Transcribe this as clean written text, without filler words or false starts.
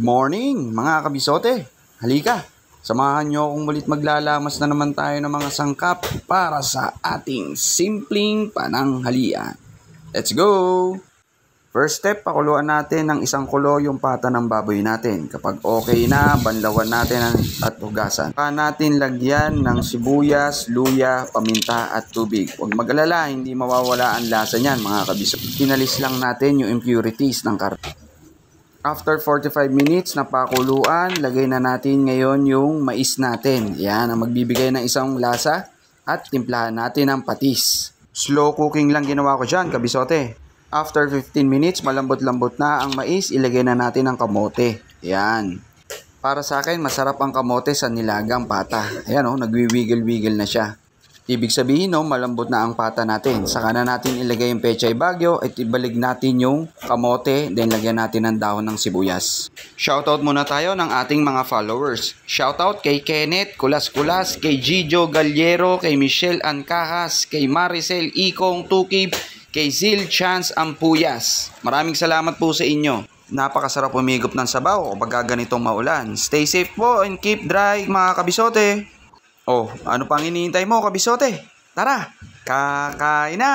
morning mga kabisote. Halika, samahan nyo akong mulit maglalamas na naman tayo ng mga sangkap para sa ating simpleng pananghalian. Let's go! First step, pakuluan natin ng isang kulo yung pata ng baboy natin. Kapag okay na, banlawan natin at hugasan. Saka natin lagyan ng sibuyas, luya, paminta at tubig. Huwag mag-alala, hindi mawawala ang lasa niyan mga kabisote. Pinalis lang natin yung impurities ng karne. After 45 minutes na pakuluan, lagay na natin ngayon yung mais natin. Yan ang magbibigay ng isang lasa at timplahan natin ng patis. Slow cooking lang ginawa ko dyan, kabisote. After 15 minutes, malambot-lambot na ang mais, ilagay na natin ang kamote. Yan. Para sa akin, masarap ang kamote sa nilagang pata. Ayan o, nagwiwiggle-wiggle na siya. Ibig sabihin, malambot na ang pata natin. Saka na natin ilagay yung pechay bagyo at ibalik natin yung kamote, then lagyan natin ng dahon ng sibuyas. Shoutout muna tayo ng ating mga followers. Shoutout kay Kenneth Kulas-Kulas, kay Gijo Gallero, kay Michelle Ancajas, kay Maricel Ikong Tukib, kay Zil Chance Ampuyas. Maraming salamat po sa inyo. Napakasarap umigop ng sabaw kapag ganitong maulan. Stay safe po and keep dry mga kabisote. Oh, ano pang hinihintay mo, kabisote? Tara, kakain na!